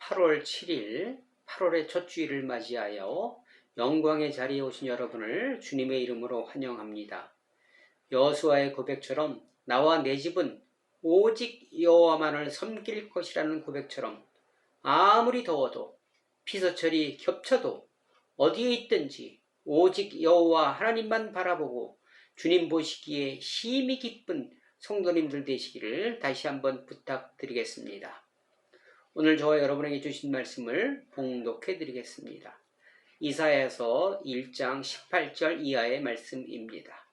8월 7일 8월의 첫 주일을 맞이하여 영광의 자리에 오신 여러분을 주님의 이름으로 환영합니다. 여호수아의 고백처럼 나와 내 집은 오직 여호와만을 섬길 것이라는 고백처럼 아무리 더워도 피서철이 겹쳐도 어디에 있든지 오직 여호와 하나님만 바라보고 주님 보시기에 힘이 기쁜 성도님들 되시기를 다시 한번 부탁드리겠습니다. 오늘 저와 여러분에게 주신 말씀을 봉독해 드리겠습니다. 이사야서 1장 18절 이하의 말씀입니다.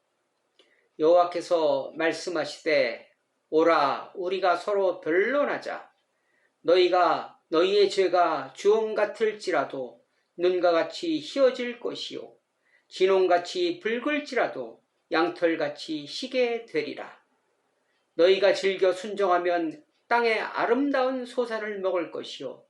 여호와께서 말씀하시되 오라 우리가 서로 변론하자. 너희의 죄가 주홍 같을지라도 눈과 같이 희어질 것이요 진홍같이 붉을지라도 양털같이 희게 되리라. 너희가 즐겨 순종하면 땅의 아름다운 소산을 먹을 것이요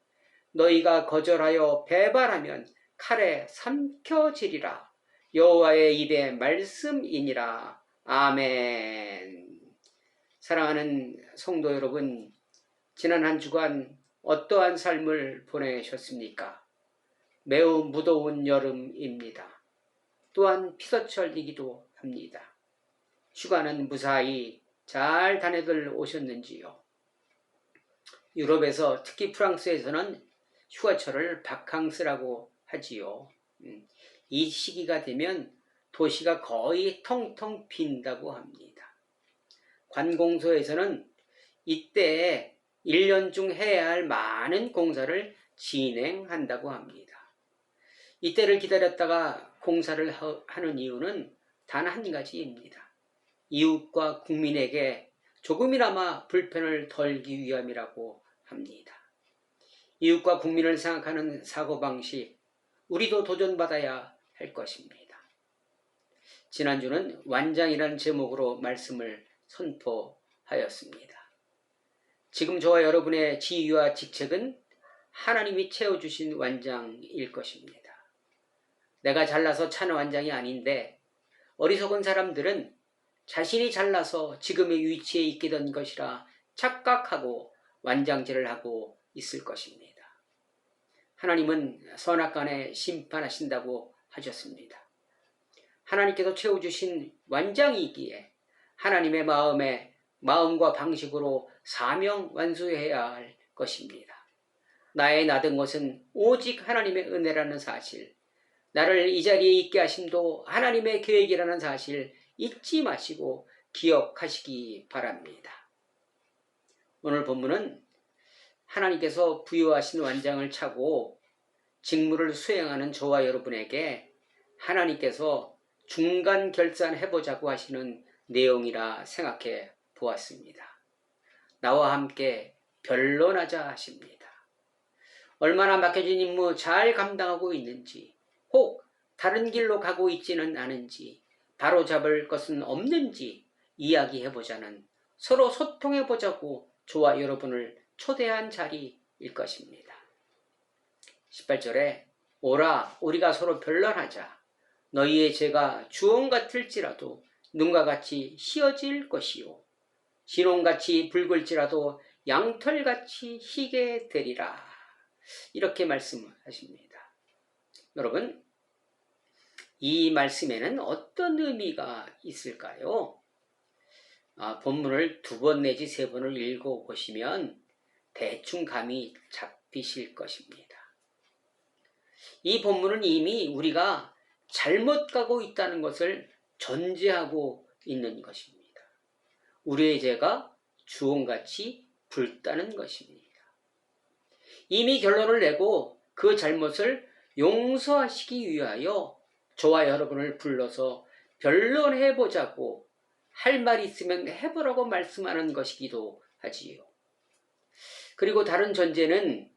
너희가 거절하여 배반하면 칼에 삼켜지리라. 여호와의 입의 말씀이니라. 아멘. 사랑하는 성도 여러분, 지난 한 주간 어떠한 삶을 보내셨습니까? 매우 무더운 여름입니다. 또한 피서철이기도 합니다. 휴가는 무사히 잘 다녀들 오셨는지요? 유럽에서 특히 프랑스에서는 휴가철을 바캉스라고 하지요. 이 시기가 되면 도시가 거의 텅텅 빈다고 합니다. 관공서에서는 이때 1년 중 해야 할 많은 공사를 진행한다고 합니다. 이때를 기다렸다가 공사를 하는 이유는 단 한 가지입니다. 이웃과 국민에게 조금이나마 불편을 덜기 위함이라고 합니다. 이웃과 국민을 생각하는 사고방식, 우리도 도전받아야 할 것입니다. 지난주는 완장이라는 제목으로 말씀을 선포하였습니다. 지금 저와 여러분의 지위와 직책은 하나님이 채워주신 완장일 것입니다. 내가 잘나서 찬 완장이 아닌데 어리석은 사람들은 자신이 잘나서 지금의 위치에 있게 된 것이라 착각하고 완장질을 하고 있을 것입니다. 하나님은 선악간에 심판하신다고 하셨습니다. 하나님께서 채워주신 완장이기에 하나님의 마음과 방식으로 사명 완수해야 할 것입니다. 나의 나된 것은 오직 하나님의 은혜라는 사실, 나를 이 자리에 있게 하심도 하나님의 계획이라는 사실 잊지 마시고 기억하시기 바랍니다. 오늘 본문은 하나님께서 부여하신 완장을 차고 직무를 수행하는 저와 여러분에게 하나님께서 중간 결산해보자고 하시는 내용이라 생각해 보았습니다. 나와 함께 변론하자 하십니다. 얼마나 맡겨진 임무 잘 감당하고 있는지, 혹 다른 길로 가고 있지는 않은지, 바로잡을 것은 없는지 이야기해보자는, 서로 소통해보자고 저와 여러분을 초대한 자리일 것입니다. 18절에 오라 우리가 서로 변론하자. 너희의 죄가 주홍 같을지라도 눈과 같이 희어질 것이요 진홍같이 붉을지라도 양털같이 희게 되리라. 이렇게 말씀하십니다. 여러분, 이 말씀에는 어떤 의미가 있을까요? 본문을 2번 내지 3번을 읽어보시면 대충 감이 잡히실 것입니다. 이 본문은 이미 우리가 잘못 가고 있다는 것을 전제하고 있는 것입니다. 우리의 죄가 주홍같이 붉다는 것입니다. 이미 결론을 내고 그 잘못을 용서하시기 위하여 저와 여러분을 불러서 변론해보자고, 할 말이 있으면 해보라고 말씀하는 것이기도 하지요. 그리고 다른 전제는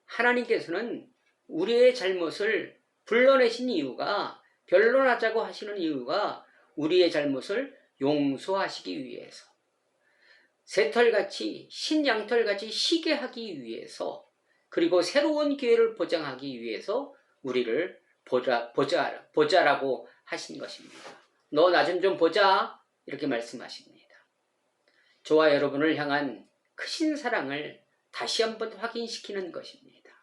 하나님께서는 우리의 잘못을 불러내신 이유가, 변론하자고 하시는 이유가 우리의 잘못을 용서하시기 위해서, 새털같이 신양털같이 희게 하기 위해서, 그리고 새로운 기회를 보장하기 위해서 우리를 보자라고 하신 것입니다. 너 나 좀 보자, 이렇게 말씀하십니다. 저와 여러분을 향한 크신 사랑을 다시 한번 확인시키는 것입니다.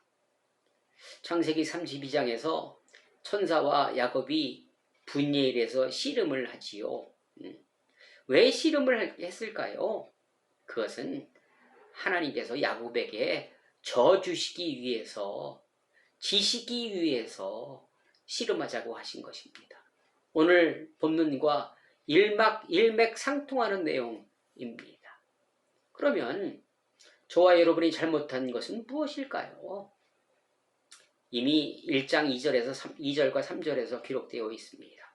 창세기 32장에서 천사와 야곱이 분예일에서 씨름을 하지요. 왜 씨름을 했을까요? 그것은 하나님께서 야곱에게 져 주시기 위해서, 지시기 위해서 씨름하자고 하신 것입니다. 오늘 본문과 일맥상통하는 내용입니다. 그러면 저와 여러분이 잘못한 것은 무엇일까요? 이미 1장 2절과 3절에서 기록되어 있습니다.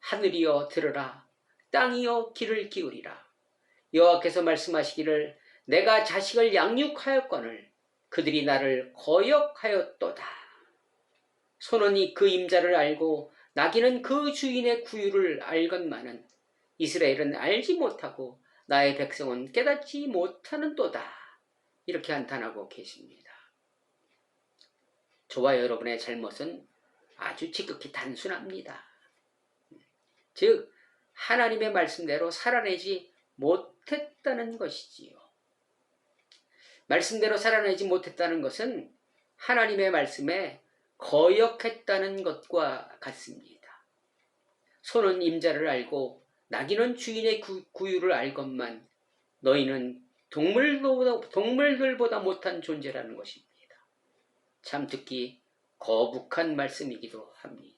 하늘이여 들으라, 땅이여 귀를 기울이라. 여호와께서 말씀하시기를 내가 자식을 양육하였거늘 그들이 나를 거역하였도다. 소는 그 임자를 알고 나귀는 그 주인의 구유를 알건만은 이스라엘은 알지 못하고 나의 백성은 깨닫지 못하는도다. 이렇게 한탄하고 계십니다. 저와 여러분의 잘못은 아주 지극히 단순합니다. 즉 하나님의 말씀대로 살아내지 못했다는 것이지요. 말씀대로 살아내지 못했다는 것은 하나님의 말씀에 거역했다는 것과 같습니다. 소는 임자를 알고 나귀는 주인의 구유를 알건만 너희는 동물들보다 못한 존재라는 것입니다. 참 듣기 거북한 말씀이기도 합니다.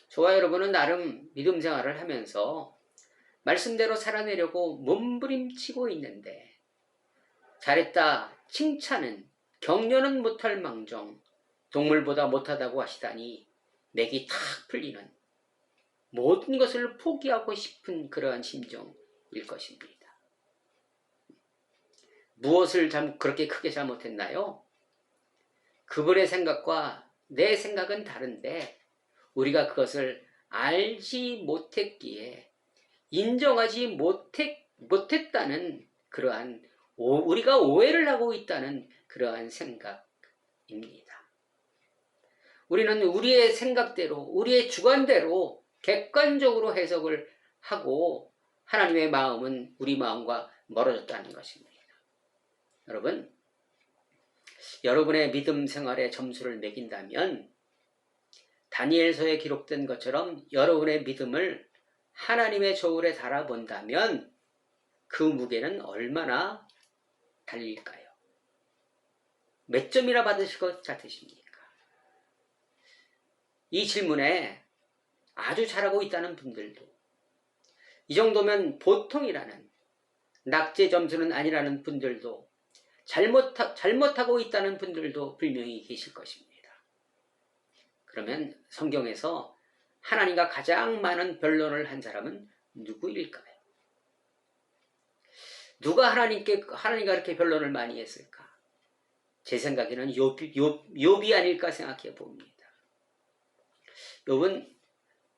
저와 여러분은 나름 믿음 생활을 하면서 말씀대로 살아내려고 몸부림치고 있는데 잘했다, 칭찬은, 격려는 못할 망정 동물보다 못하다고 하시다니 맥이 탁 풀리는 모든 것을 포기하고 싶은 그러한 심정일 것입니다. 무엇을 그렇게 크게 잘못했나요? 그분의 생각과 내 생각은 다른데 우리가 그것을 알지 못했기에 인정하지 못했다는 그러한 우리가 오해를 하고 있다는 그러한 생각입니다. 우리는 우리의 생각대로 우리의 주관대로 객관적으로 해석을 하고 하나님의 마음은 우리 마음과 멀어졌다는 것입니다. 여러분의 믿음 생활에 점수를 매긴다면 다니엘서에 기록된 것처럼 여러분의 믿음을 하나님의 저울에 달아본다면 그 무게는 얼마나 달릴까요? 몇 점이나 받으실 것 같으십니까? 이 질문에 아주 잘하고 있다는 분들도, 이 정도면 보통이라는, 낙제 점수는 아니라는 분들도, 잘못하고 있다는 분들도 분명히 계실 것입니다. 그러면 성경에서 하나님과 가장 많은 변론을 한 사람은 누구일까요? 누가 하나님과 이렇게 변론을 많이 했을까? 제 생각에는 욥이 아닐까 생각해 봅니다. 욥은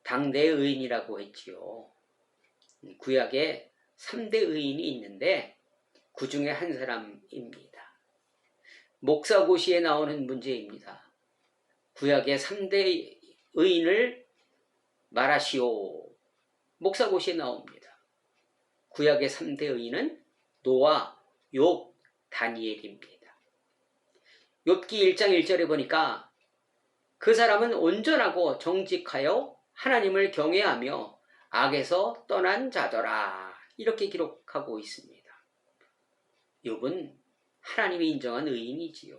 당대 의인이라고 했지요. 구약에 3대 의인이 있는데 그 중에 한 사람입니다. 목사고시에 나오는 문제입니다. 구약의 3대 의인을 말하시오. 목사고시에 나옵니다. 구약의 3대 의인은 노아, 욥, 다니엘입니다. 욥기 1장 1절에 보니까 그 사람은 온전하고 정직하여 하나님을 경외하며 악에서 떠난 자더라. 이렇게 기록하고 있습니다. 욥은 하나님이 인정한 의인이지요.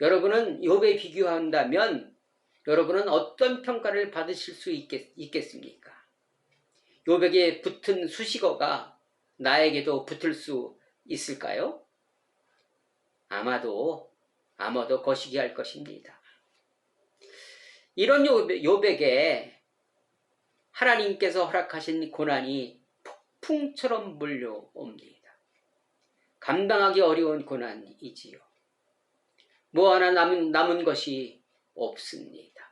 여러분은 욥에 비교한다면 여러분은 어떤 평가를 받으실 수 있겠습니까? 욥에게 붙은 수식어가 나에게도 붙을 수 있을까요? 아마도 거시기할 것입니다. 이런 욥에게 하나님께서 허락하신 고난이 폭풍처럼 몰려옵니다. 감당하기 어려운 고난이지요. 뭐 하나 남은 것이 없습니다.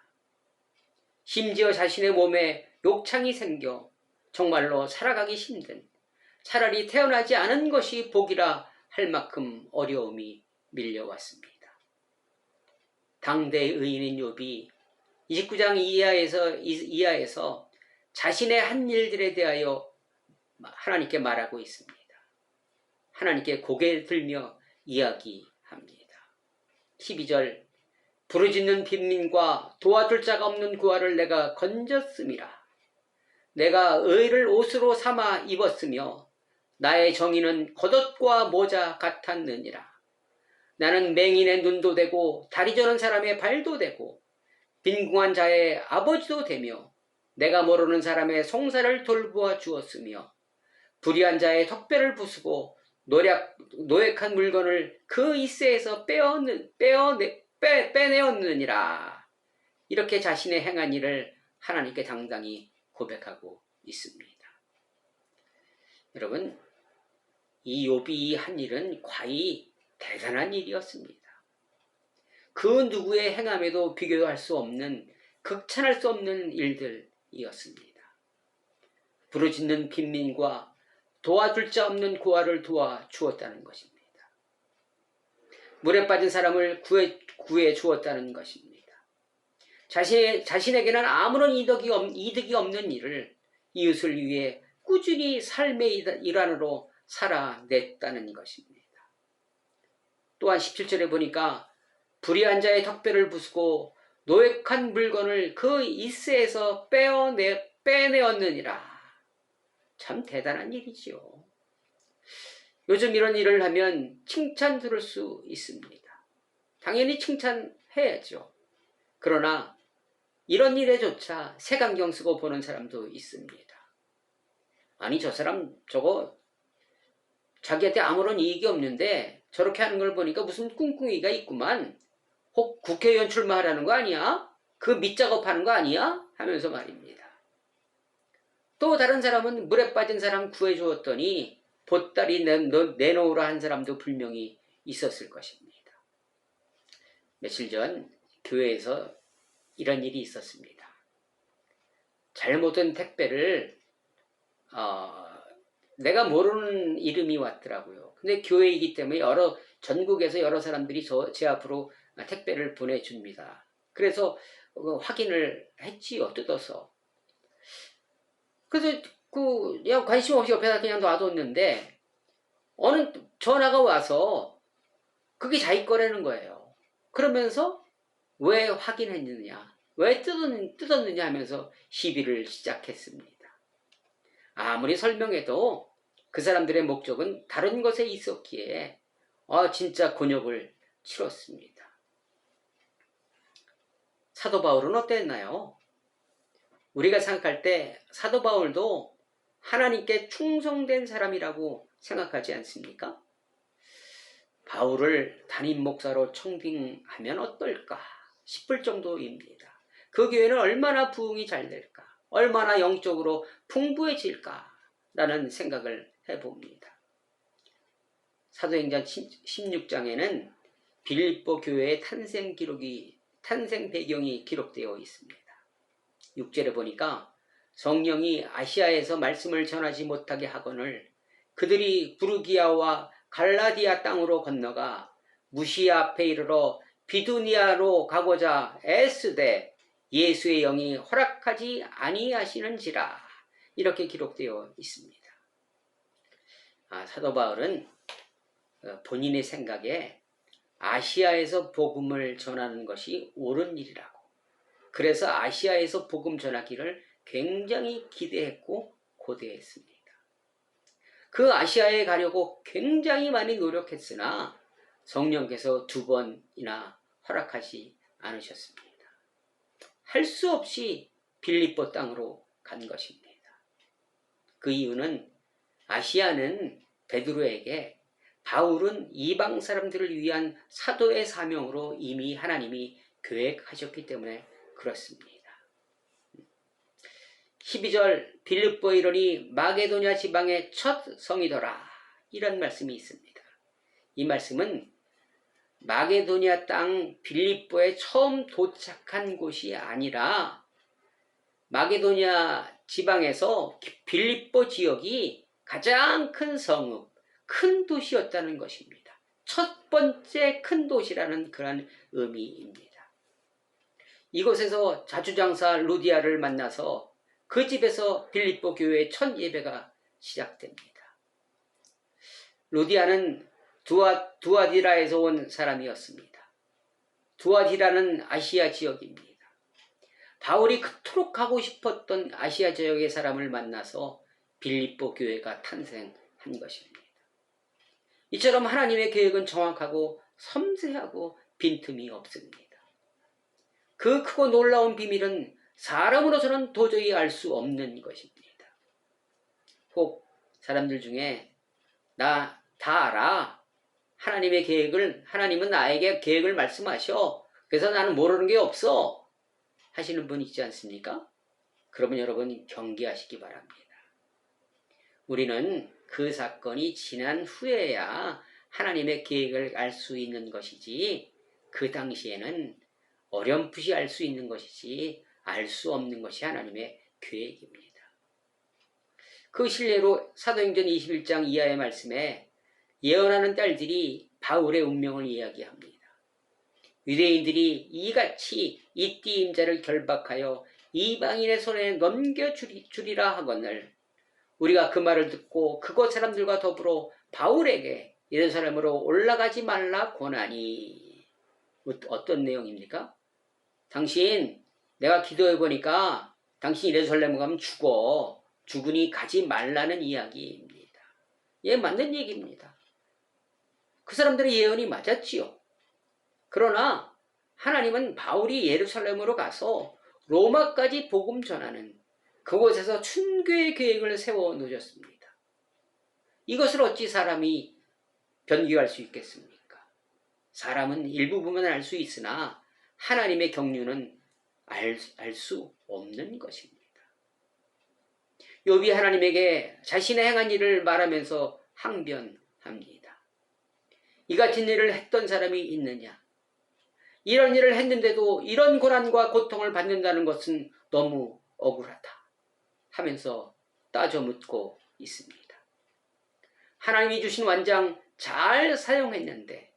심지어 자신의 몸에 욕창이 생겨 정말로 살아가기 힘든, 차라리 태어나지 않은 것이 복이라 할 만큼 어려움이 밀려왔습니다. 당대 의인인 욥이 29장 이하에서 자신의 한 일들에 대하여 하나님께 말하고 있습니다. 하나님께 고개 들며 이야기합니다. 12절 부르짖는 빈민과 도와줄 자가 없는 구하를 내가 건졌음이라. 내가 의를 옷으로 삼아 입었으며 나의 정의는 겉옷과 모자 같았느니라. 나는 맹인의 눈도 되고 다리 저는 사람의 발도 되고 빈궁한 자의 아버지도 되며 내가 모르는 사람의 송사를 돌보아 주었으며 불의한 자의 턱뼈를 부수고 노획한 물건을 그 이새에서 빼내었느니라. 이렇게 자신의 행한 일을 하나님께 당당히 고백하고 있습니다. 여러분, 이 욥이 한 일은 과히 대단한 일이었습니다. 그 누구의 행함에도 비교할 수 없는, 극찬할 수 없는 일들이었습니다. 부르짖는 빈민과 도와줄 자 없는 고아를 도와주었다는 것입니다. 물에 빠진 사람을 구해 주었다는 것입니다. 자신에게는 아무런 이득이 없는 일을 이웃을 위해 꾸준히 삶의 일환으로 살아냈다는 것입니다. 또한 17절에 보니까 불의한 자의 턱뼈를 부수고 노획한 물건을 그 이새에서 빼내었느니라. 참 대단한 일이지요. 요즘 이런 일을 하면 칭찬 들을 수 있습니다. 당연히 칭찬해야죠. 그러나 이런 일에조차 색안경 쓰고 보는 사람도 있습니다. 아니, 저 사람 저거 자기한테 아무런 이익이 없는데 저렇게 하는 걸 보니까 무슨 꿍꿍이가 있구만. 혹 국회의원 출마하라는 거 아니야? 그 밑작업하는 거 아니야? 하면서 말입니다. 또 다른 사람은 물에 빠진 사람 구해주었더니 보따리 내놓으라 한 사람도 분명히 있었을 것입니다. 며칠 전 교회에서 이런 일이 있었습니다. 잘못 온 택배를 내가 모르는 이름이 왔더라고요. 근데 교회이기 때문에 전국에서 여러 사람들이 제 앞으로 택배를 보내줍니다. 그래서 확인을 했지요, 뜯어서. 그래서 그냥 관심 없이 옆에다 그냥 놔뒀는데 어느 전화가 와서 그게 자기 거라는 거예요. 그러면서 왜 확인했느냐, 왜 뜯었느냐 하면서 시비를 시작했습니다. 아무리 설명해도 그 사람들의 목적은 다른 것에 있었기에 진짜 곤욕을 치렀습니다. 사도 바울은 어땠나요? 우리가 생각할 때 사도 바울도 하나님께 충성된 사람이라고 생각하지 않습니까? 바울을 담임 목사로 청빙하면 어떨까 싶을 정도입니다. 그 교회는 얼마나 부흥이 잘 될까, 얼마나 영적으로 풍부해질까라는 생각을 해봅니다. 사도행전 16장에는 빌립보 교회의 탄생 배경이 기록되어 있습니다. 6절에 보니까 성령이 아시아에서 말씀을 전하지 못하게 하거늘 그들이 부르기아와 갈라디아 땅으로 건너가 무시아 앞에 이르러 비두니아로 가고자 애쓰되 예수의 영이 허락하지 아니하시는지라. 이렇게 기록되어 있습니다. 사도 바울은 본인의 생각에 아시아에서 복음을 전하는 것이 옳은 일이라고, 그래서 아시아에서 복음 전하기를 굉장히 기대했고 고대했습니다. 그 아시아에 가려고 굉장히 많이 노력했으나 성령께서 2번이나 허락하지 않으셨습니다. 할 수 없이 빌립보 땅으로 간 것입니다. 그 이유는 아시아는 베드로에게 바울은 이방 사람들을 위한 사도의 사명으로 이미 하나님이 계획하셨기 때문에 그렇습니다. 12절 빌립보에 이르니 마게도냐 지방의 첫 성이더라. 이런 말씀이 있습니다. 이 말씀은 마게도냐 땅 빌립보에 처음 도착한 곳이 아니라 마게도냐 지방에서 빌립보 지역이 가장 큰 성읍, 큰 도시였다는 것입니다. 첫 번째 큰 도시라는 그런 의미입니다. 이곳에서 자주장사 루디아를 만나서 그 집에서 빌립보 교회의 첫 예배가 시작됩니다. 루디아는 두아디라에서 온 사람이었습니다. 두아디라는 아시아 지역입니다. 바울이 그토록 가고 싶었던 아시아 지역의 사람을 만나서 빌립보 교회가 탄생한 것입니다. 이처럼 하나님의 계획은 정확하고 섬세하고 빈틈이 없습니다. 그 크고 놀라운 비밀은 사람으로서는 도저히 알 수 없는 것입니다. 혹 사람들 중에 나 다 알아. 하나님의 계획을, 하나님은 나에게 계획을 말씀하셔. 그래서 나는 모르는 게 없어. 하시는 분 있지 않습니까? 그러면 여러분 경계하시기 바랍니다. 우리는 그 사건이 지난 후에야 하나님의 계획을 알 수 있는 것이지 그 당시에는 어렴풋이 알 수 있는 것이지 알 수 없는 것이 하나님의 계획입니다. 그 실례로 사도행전 21장 이하의 말씀에 예언하는 딸들이 바울의 운명을 이야기합니다. 유대인들이 이같이 이띠 임자를 결박하여 이방인의 손에 넘겨주리라 하거늘 우리가 그 말을 듣고 그곳 사람들과 더불어 바울에게 예루살렘으로 올라가지 말라 권하니. 어떤 내용입니까? 당신 내가 기도해 보니까 당신 예루살렘 가면 죽어. 죽으니 가지 말라는 이야기입니다. 예, 맞는 얘기입니다. 그 사람들의 예언이 맞았지요. 그러나 하나님은 바울이 예루살렘으로 가서 로마까지 복음 전하는 그곳에서 춘교의 계획을 세워 놓으셨습니다. 이것을 어찌 사람이 변기할 수 있겠습니까? 사람은 일부분만 알 수 있으나 하나님의 경륜은 알 수 없는 것입니다. 욥이 하나님에게 자신의 행한 일을 말하면서 항변합니다. 이 같은 일을 했던 사람이 있느냐? 이런 일을 했는데도 이런 고난과 고통을 받는다는 것은 너무 억울하다 하면서 따져 묻고 있습니다. 하나님이 주신 완장 잘 사용했는데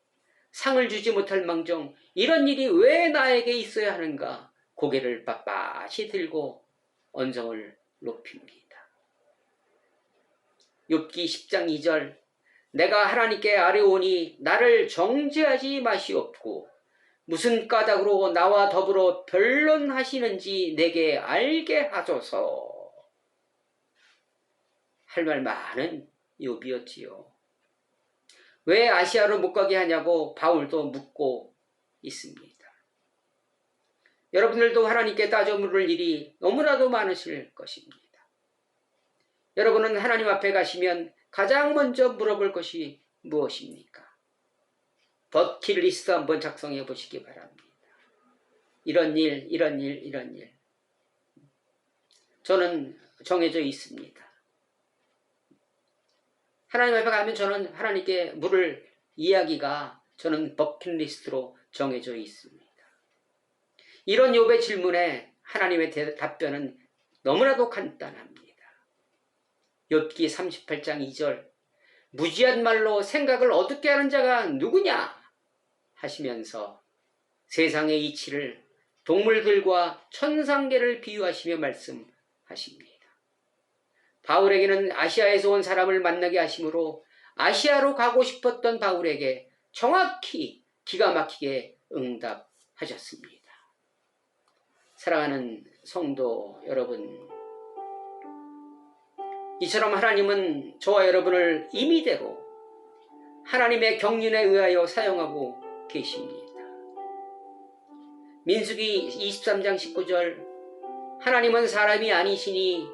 상을 주지 못할 망정 이런 일이 왜 나에게 있어야 하는가 고개를 빳빳이 들고 언성을 높입니다. 욥기 10장 2절 내가 하나님께 아뢰오니 나를 정죄하지 마시옵고 무슨 까닭으로 나와 더불어 변론하시는지 내게 알게 하소서. 할 말 많은 욥이었지요. 왜 아시아로 못 가게 하냐고 바울도 묻고 있습니다. 여러분들도 하나님께 따져 물을 일이 너무나도 많으실 것입니다. 여러분은 하나님 앞에 가시면 가장 먼저 물어볼 것이 무엇입니까? 버킷리스트 한번 작성해 보시기 바랍니다. 이런 일, 이런 일, 이런 일. 저는 정해져 있습니다. 하나님 앞에 가면 저는 하나님께 물을 이야기가 저는 버킷리스트로 정해져 있습니다. 이런 욥의 질문에 하나님의 답변은 너무나도 간단합니다. 욥기 38장 2절 무지한 말로 생각을 어둡게 하는 자가 누구냐 하시면서 세상의 이치를 동물들과 천상계를 비유하시며 말씀하십니다. 바울에게는 아시아에서 온 사람을 만나게 하심으로 아시아로 가고 싶었던 바울에게 정확히 기가 막히게 응답하셨습니다. 사랑하는 성도 여러분, 이처럼 하나님은 저와 여러분을 임의대로 하나님의 경륜에 의하여 사용하고 계십니다. 민수기 23장 19절 하나님은 사람이 아니시니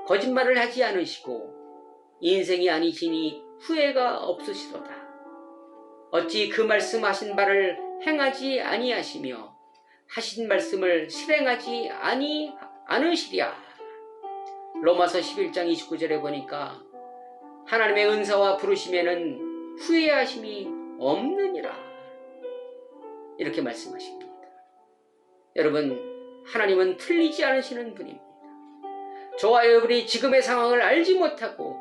거짓말을 하지 않으시고 인생이 아니시니 후회가 없으시도다. 어찌 그 말씀하신 바를 행하지 아니하시며 하신 말씀을 실행하지 않으시랴. 로마서 11장 29절에 보니까 하나님의 은사와 부르심에는 후회하심이 없느니라 이렇게 말씀하십니다. 여러분, 하나님은 틀리지 않으시는 분입니다. 저와 여러분이 지금의 상황을 알지 못하고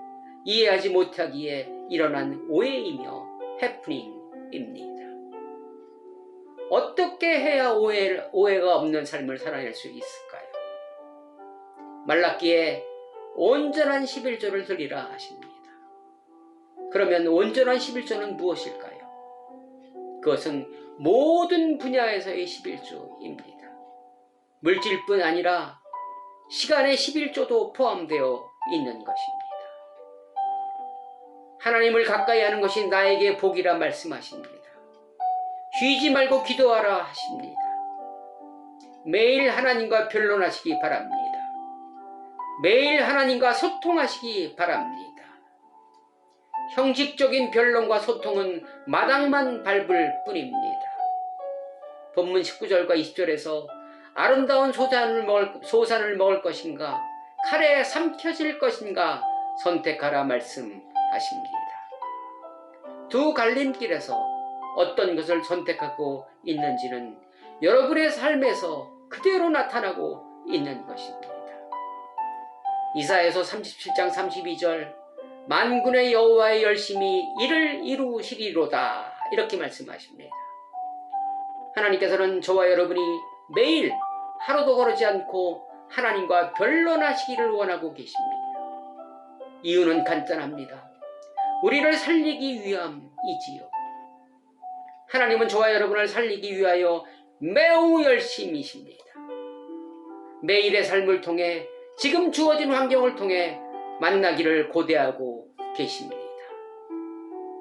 이해하지 못하기에 일어난 오해이며 해프닝입니다. 어떻게 해야 오해가 없는 삶을 살아낼 수 있을까요? 말라기에 온전한 11조를 드리라 하십니다. 그러면 온전한 11조는 무엇일까요? 그것은 모든 분야에서의 11조입니다. 물질뿐 아니라 시간의 11조도 포함되어 있는 것입니다. 하나님을 가까이 하는 것이 나에게 복이라 말씀하십니다. 쉬지 말고 기도하라 하십니다. 매일 하나님과 변론하시기 바랍니다. 매일 하나님과 소통하시기 바랍니다. 형식적인 변론과 소통은 마당만 밟을 뿐입니다. 본문 19절과 20절에서 아름다운 소산을 먹을 것인가 칼에 삼켜질 것인가 선택하라 말씀하십니다. 두 갈림길에서 어떤 것을 선택하고 있는지는 여러분의 삶에서 그대로 나타나고 있는 것입니다. 이사야서 37장 32절 만군의 여호와의 열심히 이를 이루시리로다 이렇게 말씀하십니다. 하나님께서는 저와 여러분이 매일 하루도 거르지 않고 하나님과 변론하시기를 원하고 계십니다. 이유는 간단합니다. 우리를 살리기 위함이지요. 하나님은 저와 여러분을 살리기 위하여 매우 열심이십니다. 매일의 삶을 통해 지금 주어진 환경을 통해 만나기를 고대하고 계십니다.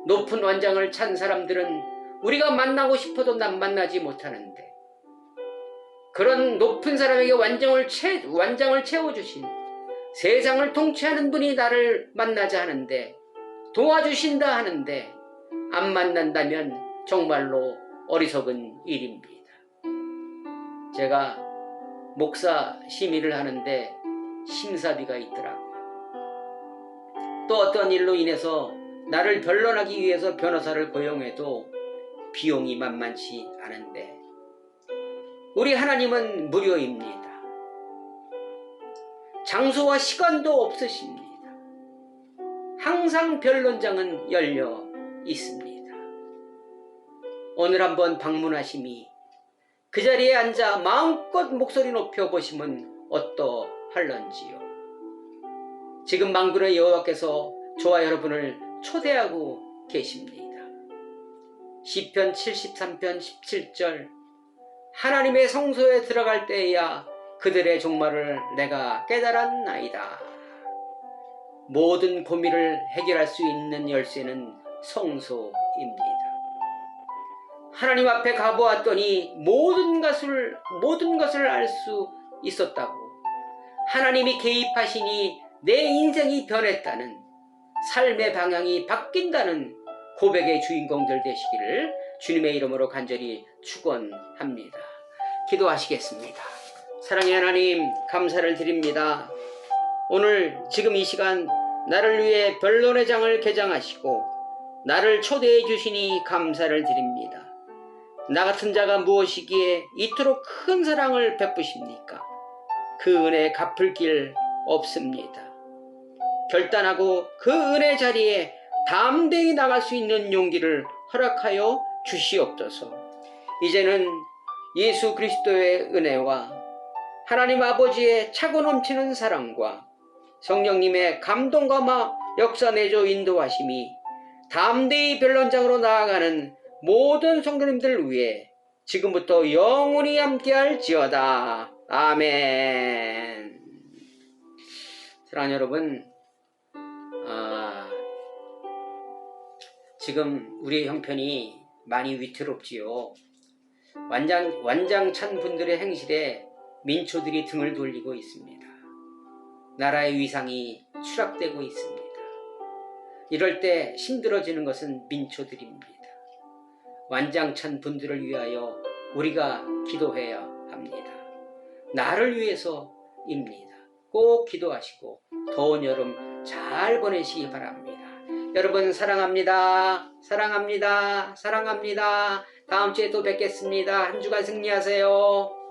높은 완장을 찬 사람들은 우리가 만나고 싶어도 만나지 못하는데 그런 높은 사람에게 완장을 채워주신 세상을 통치하는 분이 나를 만나자 하는데 도와주신다 하는데 안 만난다면 정말로 어리석은 일입니다. 제가 목사 심의를 하는데 심사비가 있더라고요. 또 어떤 일로 인해서 나를 변론하기 위해서 변호사를 고용해도 비용이 만만치 않은데 우리 하나님은 무료입니다. 장소와 시간도 없으십니다. 항상 변론장은 열려 있습니다. 오늘 한번 방문하심이 그 자리에 앉아 마음껏 목소리 높여 보시면 어떠할런지요. 지금 만군의 여호와께서 저와 여러분을 초대하고 계십니다. 시편 73편 17절 하나님의 성소에 들어갈 때에야 그들의 종말을 내가 깨달았나이다. 모든 고민을 해결할 수 있는 열쇠는 성소입니다. 하나님 앞에 가보았더니 모든 것을 알 수 있었다고. 하나님이 개입하시니 내 인생이 변했다는, 삶의 방향이 바뀐다는 고백의 주인공들 되시기를 주님의 이름으로 간절히 축원합니다. 기도하시겠습니다. 사랑의 하나님, 감사를 드립니다. 오늘 지금 이 시간 나를 위해 변론의 장을 개장하시고 나를 초대해 주시니 감사를 드립니다. 나 같은 자가 무엇이기에 이토록 큰 사랑을 베푸십니까? 그 은혜 갚을 길 없습니다. 결단하고 그 은혜 자리에 담대히 나갈 수 있는 용기를 허락하여 주시옵소서. 이제는 예수 그리스도의 은혜와 하나님 아버지의 차고 넘치는 사랑과 성령님의 감동과 역사 내조 인도하심이 담대히 변론장으로 나아가는 모든 성도님들 위해 지금부터 영원히 함께할지어다. 아멘. 사랑하는 여러분, 지금 우리의 형편이 많이 위태롭지요. 완장찬 분들의 행실에 민초들이 등을 돌리고 있습니다. 나라의 위상이 추락되고 있습니다. 이럴 때 힘들어지는 것은 민초들입니다. 완장찬 분들을 위하여 우리가 기도해야 합니다. 나를 위해서입니다. 꼭 기도하시고 더운 여름 잘 보내시기 바랍니다. 여러분 사랑합니다. 사랑합니다. 사랑합니다. 다음 주에 또 뵙겠습니다. 한 주간 승리하세요.